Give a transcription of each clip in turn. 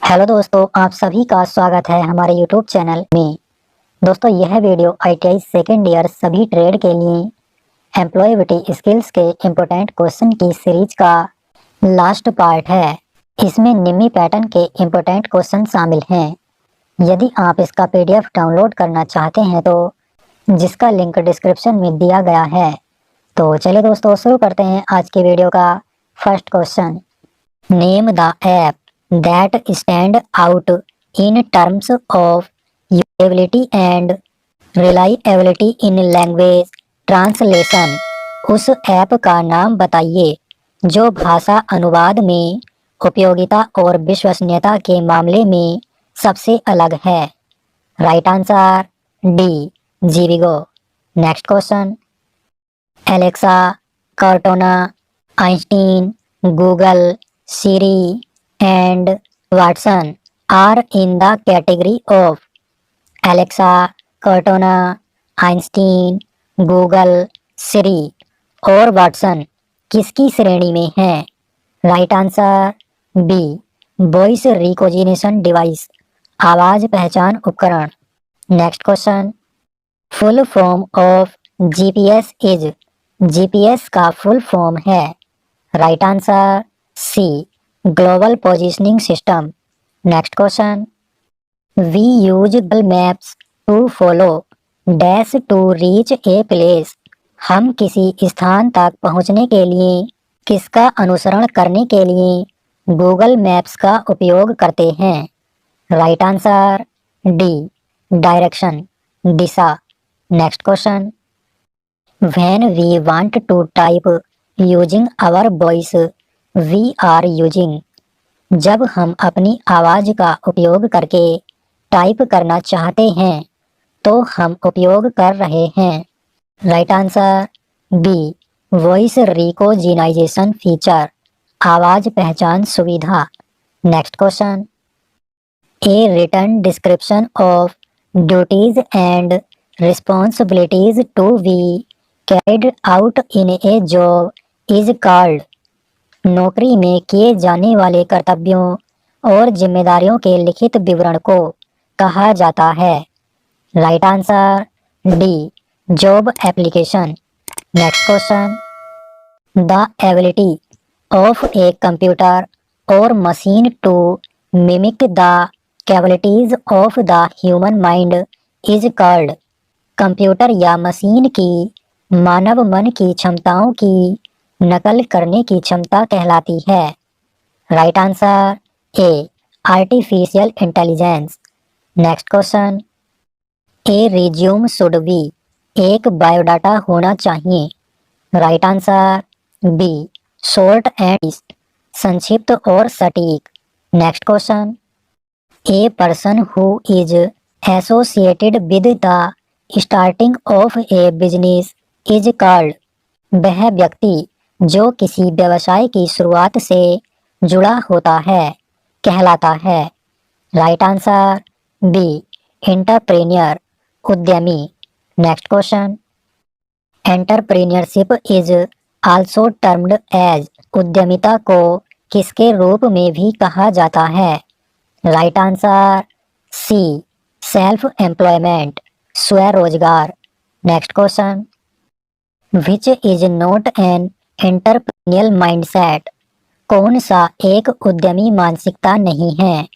Hello दोस्तों, आप सभी का स्वागत है हमारे यूट्यूब चैनल में। दोस्तों, यह वीडियो आईटीआई सेकेंड ईयर सभी ट्रेड के लिए एम्प्लॉयबिलिटी स्किल्स के इम्पोर्टेंट क्वेश्चन की सीरीज का लास्ट पार्ट है। इसमें निम्न पैटर्न के इम्पोर्टेंट क्वेश्चन शामिल हैं। यदि आप इसका पीडीएफ डाउनलोड करना चाहते हैं तो जिसका लिंक डिस्क्रिप्शन में दिया गया है। तो चलिए दोस्तों, शुरू करते हैं आज की वीडियो का first question. Name the app that stand out in terms of usability and reliability in language translation। उस ऐप का नाम बताइए जो भाषा अनुवाद में उपयोगिता और विश्वसनीयता के मामले में सबसे अलग है। राइट आंसर डी, जीविगो। Next question. Alexa, Cortana, Einstein, Google, Siri and Watson are in the category of Alexa, Cortana, Einstein, Google, Siri और Watson किसकी श्रेणी में है? Right answer B, voice recognition device, आवाज पहचान उपकरण। Next question. Full form of GPS is, GPS का full form है। Right answer C, global positioning system. Next question. We use Google Maps to follow dash to reach a place. हम किसी स्थान तक पहुंचने के लिए किसका अनुसरण करने के लिए गूगल मैप्स का उपयोग करते हैं? राइट आंसर डी, डायरेक्शन, दिशा। Next question. When we want to type using our voice we are using. जब हम अपनी आवाज का उपयोग करके टाइप करना चाहते हैं तो हम उपयोग कर रहे हैं। Right answer B, voice recognition feature, आवाज पहचान सुविधा। Next question. A written description of duties and responsibilities to be carried out in a job is called. नौकरी में किए जाने वाले कर्तव्यों और जिम्मेदारियों के लिखित विवरण को कहा जाता है। Right answer D, job application. Next question. The ability of a computer और machine to mimic the capabilities of the human mind is called. Computer या मशीन की मानव मन की क्षमताओं की नकल करने की क्षमता कहलाती है। Right answer A, artificial intelligence. Next question. A resume should be, एक बायोडाटा होना चाहिए। Right answer B, short and संक्षिप्त और सटीक। Next question. A person who is associated with the starting of a business is called. वह व्यक्ति जो किसी व्यवसाय की शुरुआत से जुड़ा होता है कहलाता है। राइट आंसर बी, एंटरप्रेन्योर, उद्यमी। Next question. Entrepreneurship is also termed as. उद्यमिता को किसके रूप में भी कहा जाता है? Right answer C, self employment, स्वरोजगार। Next question. Which is not an entrepreneurial mindset. कौन सा एक उद्यमी मानसिकता नहीं है?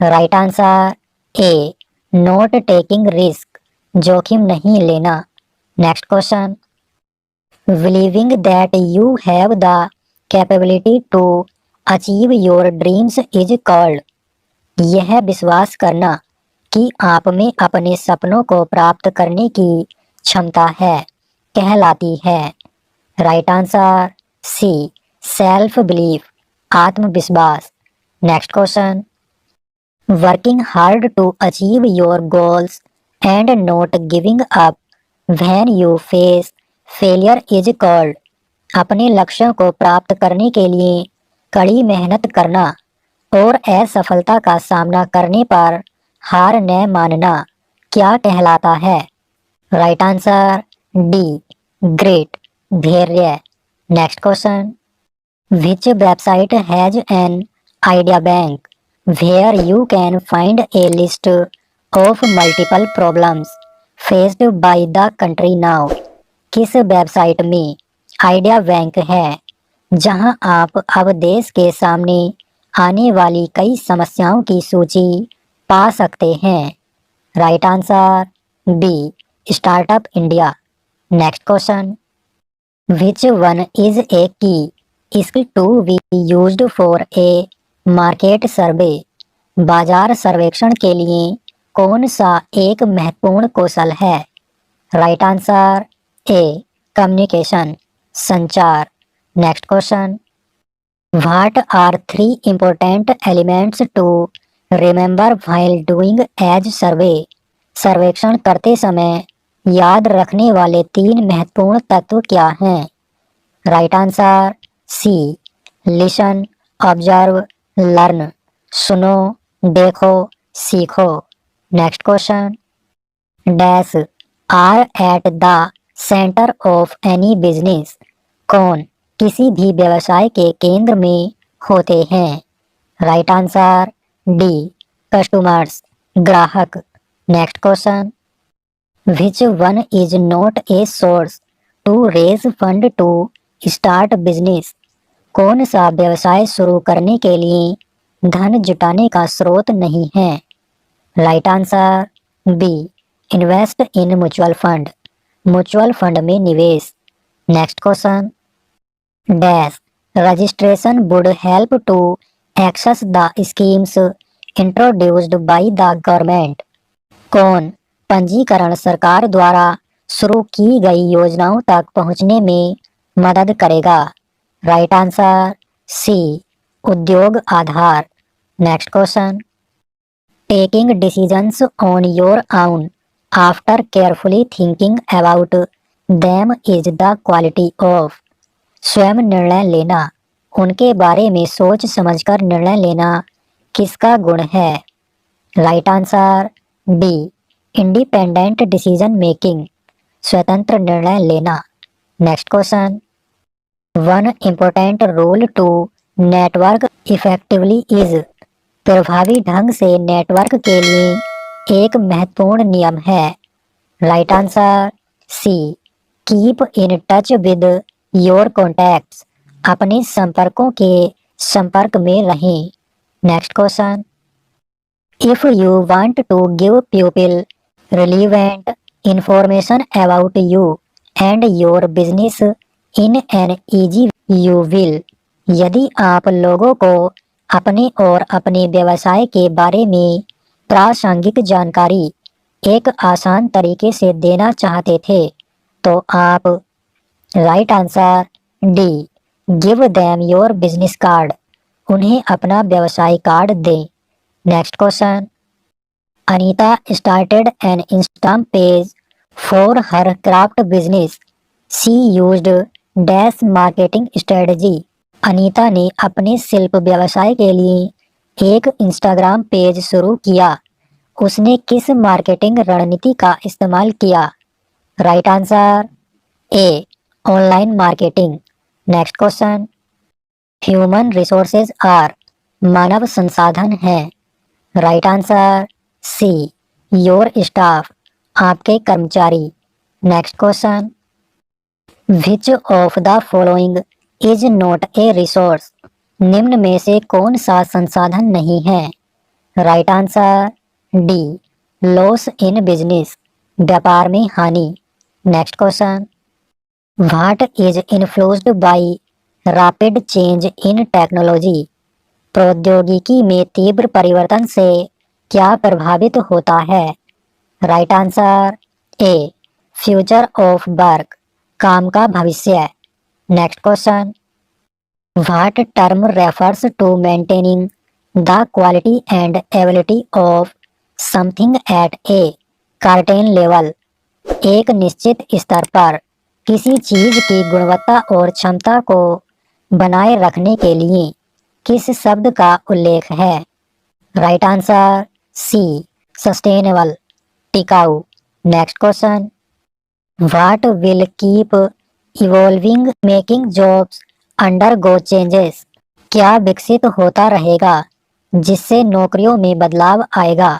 Right answer A, not taking risk, जोखिम नहीं लेना। Next question. Believing that you have the capability to achieve your dreams is called. यह विश्वास करना कि आप में अपने सपनों को प्राप्त करने की क्षमता है कहलाती है। Right answer C, self belief, आत्मविश्वास। Next question. Working hard to achieve your goals and not giving up when you face failure is called. अपने लक्ष्यों को प्राप्त करने के लिए कड़ी मेहनत करना और असफलता का सामना करने पर हार न मानना क्या कहलाता है? राइट आंसर डी, ग्रेट, धैर्य। Next question. Which website has an idea bank where you can find a list of multiple problems faced by the country now। किस वेबसाइट में आइडिया बैंक है जहां आप अब देश के सामने आने वाली कई समस्याओं की सूची पा सकते हैं? Right answer B, startup India. Next question, which one is a key skill to be used for a market survey? बाजार सर्वेक्षण के लिए कौन सा एक महत्वपूर्ण कौशल है? राइट आंसर ए, कम्युनिकेशन, संचार। Next question, what are 3 important elements to remember while doing as survey? सर्वेक्षण करते समय याद रखने वाले 3 महत्वपूर्ण तत्व क्या हैं? Right answer C, listen, observe, learn. सुनो, देखो, सीखो। Next question, dash are at the centre of any business? कौन किसी भी व्यवसाय के केंद्र में होते हैं? राइट आंसर डी, कस्टमर्स, ग्राहक। Next question, which one is not a source to raise fund to start business? कौन सा व्यवसाय शुरू करने के लिए धन जुटाने का स्रोत नहीं है? Right answer B, invest in mutual fund, mutual fund में निवेश। Next question, dash registration would help to access the schemes introduced by the government? कौन पंजीकरण सरकार द्वारा शुरू की गई योजनाओं तक पहुंचने में मदद करेगा? राइट आंसर सी, उद्योग आधार। Next question, taking decisions on your own after carefully thinking about them is the quality of? स्वयं निर्णय लेना, उनके बारे में सोच समझकर निर्णय लेना किसका गुण है? Right answer D, independent decision making, स्वतंत्र निर्णय लेना। Next question, one important rule to network effectively is? प्रभावी ढंग से नेटवर्क के लिए एक महत्वपूर्ण नियम है। Right answer C, keep in touch with your contacts, अपने संपर्कों के संपर्क में रहें। Next question, if you want to give people relevant information about you and your business in an easy you will? यदि आप लोगों को अपने और अपने व्यवसाय के बारे में प्रासंगिक जानकारी एक आसान तरीके से देना चाहते थे तो आप right answer D, give them your business card, उन्हें अपना व्यवसाय कार्ड दें। Next question, Anita started an Instagram page for her craft business, she used dash marketing strategy? Anita ने अपने शिल्प व्यवसाय के लिए एक इंस्टाग्राम पेज शुरू किया, उसने किस मार्केटिंग रणनीति का इस्तेमाल किया? Right answer A, online marketing. Next question, human resources are? मानव संसाधन है। Right answer C, your staff, आपके कर्मचारी। Next question, which of the following is not a resource? निम्न में से कौन सा संसाधन नहीं है? Right answer D, loss in business, व्यापार में हानि। Next question, what is influenced by rapid change in technology? प्रौद्योगिकी में तीव्र परिवर्तन से क्या प्रभावित होता है? Right answer A, future of work, काम का भविष्य। Next question, what term refers to maintaining the quality and ability of something at a certain level? एक निश्चित स्तर पर किसी चीज की गुणवत्ता और क्षमता को बनाए रखने के लिए किस शब्द का उल्लेख है? राइट आंसर सी, सस्टेनेबल, टिकाऊ। Next question, what will keep evolving making jobs undergo changes? क्या विकसित होता रहेगा जिससे नौकरियों में बदलाव आएगा।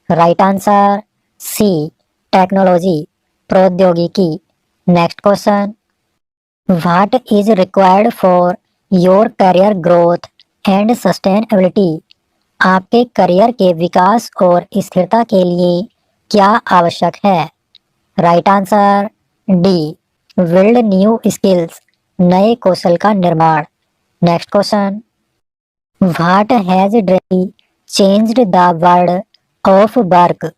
राइट आंसर सी, टेक्नोलॉजी, प्रौद्योगिकी। Next question, what is required for your career growth and sustainability? आपके करियर के विकास और स्थिरता के लिए क्या आवश्यक है? Right answer D, build new skills, नए कौशल का निर्माण। Next question, what has ड्रेली changed the world of work?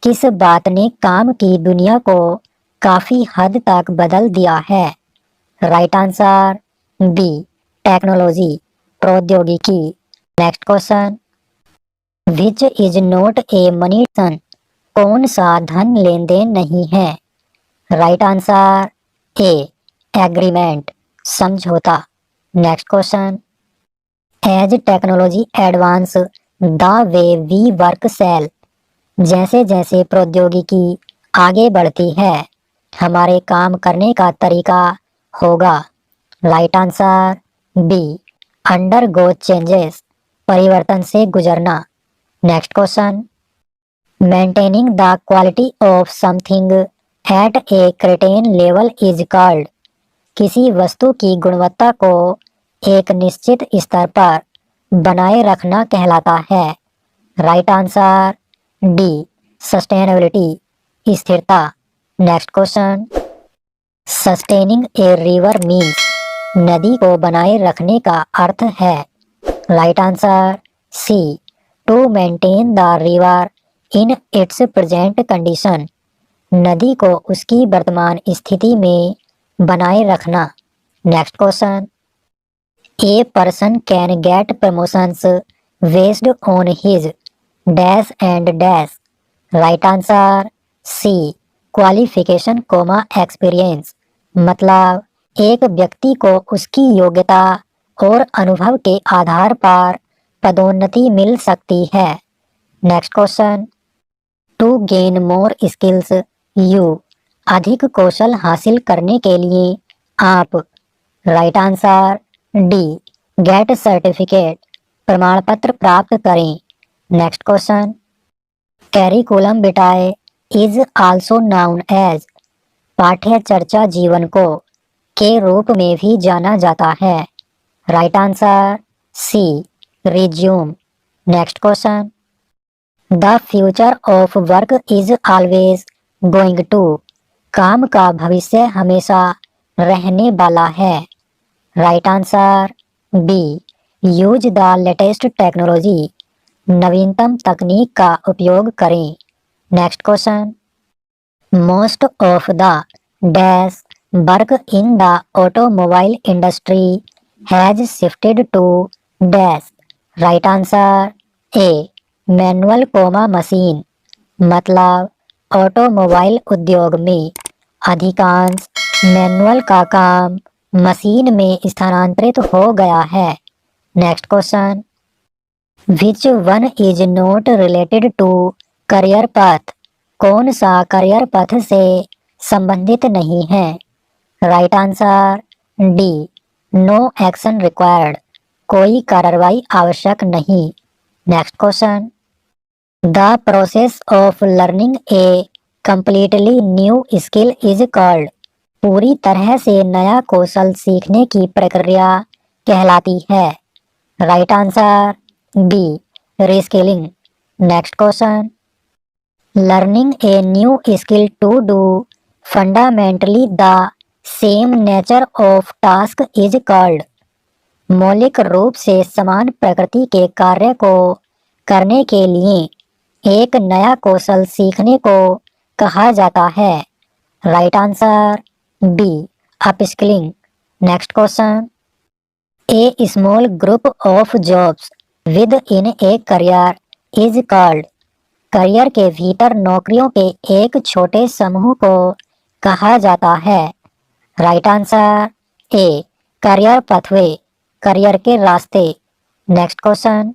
किस बात ने काम की दुनिया को काफी हद तक बदल दिया है? राइट आंसर बी, टेक्नोलॉजी, प्रौद्योगिकी। Next question, which is not a money सन? कौन सा धन लेन देन नहीं है? राइट आंसर ए, एग्रीमेंट, समझौता। Next question, as technology advance the way we work सेल? जैसे जैसे प्रौद्योगिकी आगे बढ़ती है हमारे काम करने का तरीका होगा। Right answer B, undergo changes, परिवर्तन से गुजरना। Next question, maintaining the quality of something at a certain level is called? किसी वस्तु की गुणवत्ता को एक निश्चित स्तर पर बनाए रखना कहलाता है। राइट आंसर डी, सस्टेनेबिलिटी, स्थिरता। Next question, sustaining a river means? नदी को बनाए रखने का अर्थ है। Right answer C, to maintain the river in its present condition. नदी को उसकी वर्तमान स्थिति में बनाए रखना। Next question, a person can get promotions based on his dash and dash. Right answer C, qualification comma experience. मतलब एक व्यक्ति को उसकी योग्यता और अनुभव के आधार पर पदोन्नति मिल सकती है। Next question, to gain more skills you? अधिक कौशल हासिल करने के लिए आप। Right answer D, get certificate, प्रमाण पत्र प्राप्त करें। Next question, curriculum vitae is also known as? पाठ्य चर्चा जीवन को के रूप में भी जाना जाता है। Right answer C, resume. Next question, the future of work is always going to? काम का भविष्य हमेशा रहने वाला है। Right answer B, use the latest technology, नवीनतम तकनीक का उपयोग करें। Next question, most of the dash work in the automobile industry has shifted to dash. Right answer A, manual comma machine. मतलब ऑटोमोबाइल उद्योग में अधिकांश मैनुअल का काम मशीन में स्थानांतरित हो गया है। Next question, which one is not related to career path? कौन सा करियर पथ से संबंधित नहीं है? Right answer D, no action required, कोई कार्रवाई आवश्यक नहीं। Next question, the process of learning a completely new skill is called? पूरी तरह से नया कौशल सीखने की प्रक्रिया कहलाती है। Right answer B, reskilling. Next question, learning a new skill to do fundamentally the same nature of task is called? मौलिक रूप से समान प्रकृति के कार्य को करने के लिए एक नया कौशल सीखने को कहा जाता है। Right answer B, upskilling. Next question, a small group of jobs within a career is called? Career के भीतर नौकरियों के एक छोटे समूह को कहा जाता है। Right answer A, career pathway, career के रास्ते। Next question,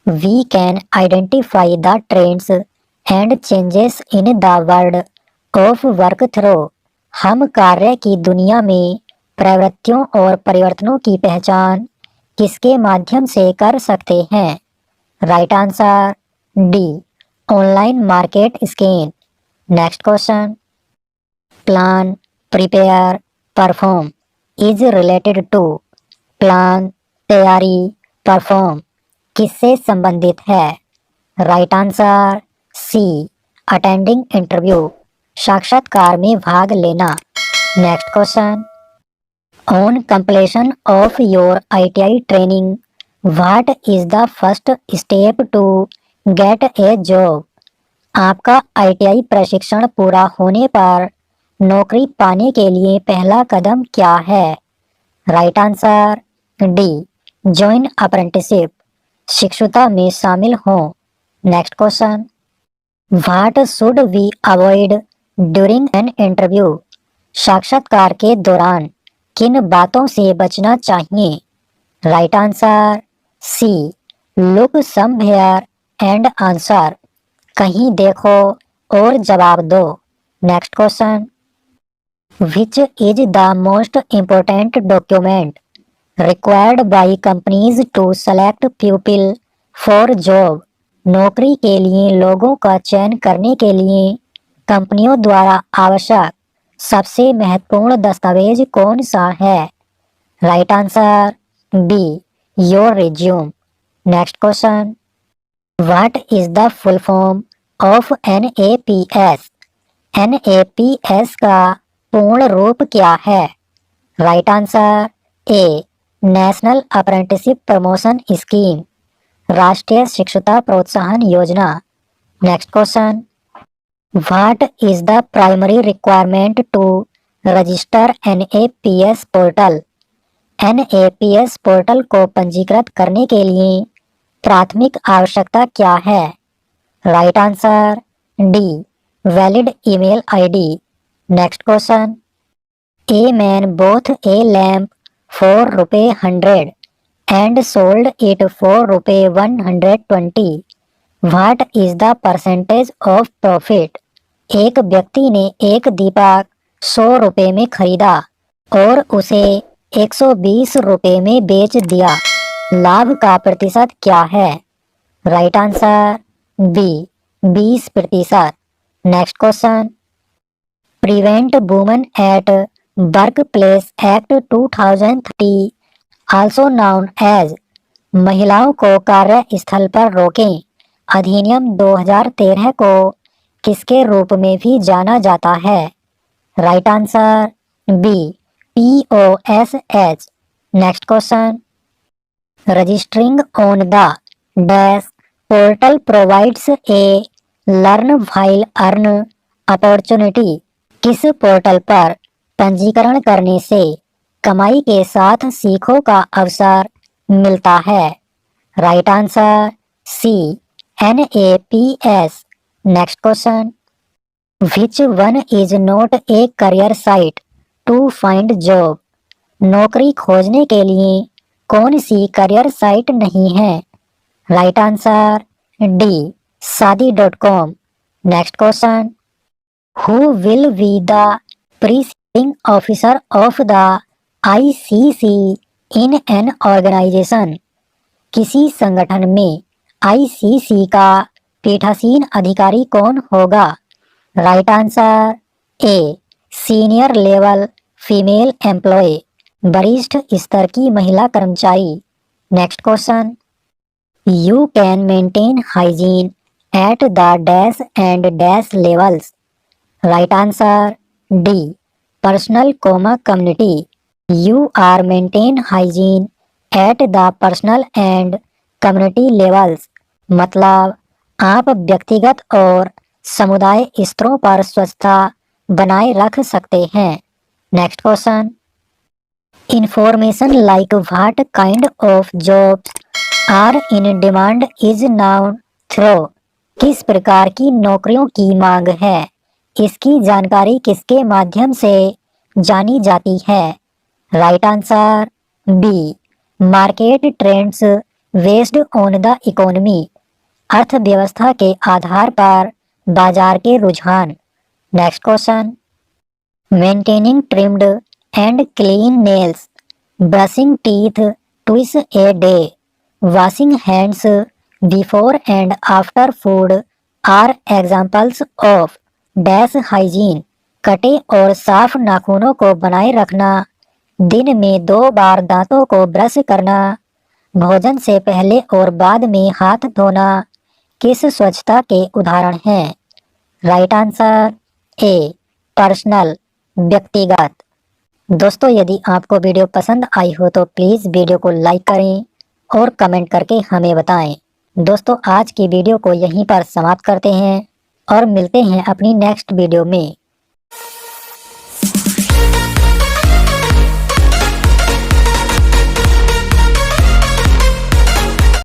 we can identify the trends and changes in the world of work through? हम कार्य की दुनिया में प्रवृत्तियों और परिवर्तनों की पहचान किसके माध्यम से कर सकते हैं? Right answer D, online market scan. Next question, plan, prepare, perform is related to. Plan, तैयारी, परफॉर्म किससे संबंधित है? Right answer C, attending interview, साक्षात्कार में भाग लेना। Next question, on completion of your ITI training what is the first step to get a job. आपका ITI प्रशिक्षण पूरा होने पर नौकरी पाने के लिए पहला कदम क्या है? Right answer D, join apprenticeship, शिक्षुता में शामिल हो। Next question, what should we avoid during an interview. साक्षात्कार के दौरान किन बातों से बचना चाहिए? Right answer C, look somewhere and answer, कहीं देखो और जवाब दो। Next question, which is the most important document required by companies to select people for job. नौकरी के लिए लोगों का चयन करने के लिए कंपनियों द्वारा आवश्यक सबसे महत्वपूर्ण दस्तावेज कौन सा है? Right answer B, your resume. Next question, what is the full form of NAPS। NAPS का पूर्ण रूप क्या है? Right answer A, national apprenticeship promotion scheme, राष्ट्रीय शिक्षुता प्रोत्साहन योजना। Next question, what is the primary requirement to register NAPS portal. NAPS portal को पंजीकृत करने के लिए प्राथमिक आवश्यकता क्या है? Right answer D, valid email ID। Next question, a man both a lamp for ₹100 and sold it for ₹120। What is the percentage of profit. एक व्यक्ति ने एक दीपक ₹100 में खरीदा और उसे ₹120 में बेच दिया। लाभ का प्रतिशत क्या है? Right answer B, 20%। Next question, prevent women at workplace act 2030 also known as. महिलाओं को कार्यस्थल पर रोकें अधिनियम 2013 को किसके रूप में भी जाना जाता है? Right answer B, POSH। Next question, registering on the dash portal provides a learn while earn opportunity. किस पोर्टल पर पंजीकरण करने से कमाई के साथ सीखों का अवसर मिलता है? Right answer C, NAPS। Next question, which one is not a career site to find job. नौकरी खोजने के लिए कौन सी करियर साइट नहीं है? Right answer D, shaadi.com। Next question, who will be the presiding officer of the ICC in an organisation. किसी संगठन में ICC का पीठासीन अधिकारी कौन होगा? Right answer A, senior level female employee, वरिष्ठ स्तर की महिला कर्मचारी। Next question, you can maintain hygiene at the dash and dash levels. Right answer D, personal comma community. You are maintain hygiene at the personal and community levels, मतलब आप व्यक्तिगत और समुदाय स्तरों पर स्वच्छता बनाए रख सकते हैं। Next question, information like what kind of jobs are in demand is now through. किस प्रकार की नौकरियों की मांग है? इसकी जानकारी किसके माध्यम से जानी जाती है? Right answer B, market trends based on the economy, अर्थव्यवस्था के आधार पर बाजार के रुझान। Next question, maintaining trimmed and clean nails, brushing teeth twice a day, washing hands before and after food are examples of dash hygiene. कटे और साफ नाखूनों को बनाए रखना, दिन में 2 बार दांतों को ब्रश करना, भोजन से पहले और बाद में हाथ धोना किस स्वच्छता के उदाहरण हैं? राइट आंसर ए पर्सनल, व्यक्तिगत। दोस्तों यदि आपको वीडियो पसंद आई हो तो प्लीज़ वीडियो को लाइक करें और कमेंट करके हमें बताएं। दोस्तों आज की वीडियो को यहीं पर समाप्त करते हैं और मिलते हैं अपनी नेक्स्ट वीडियो में।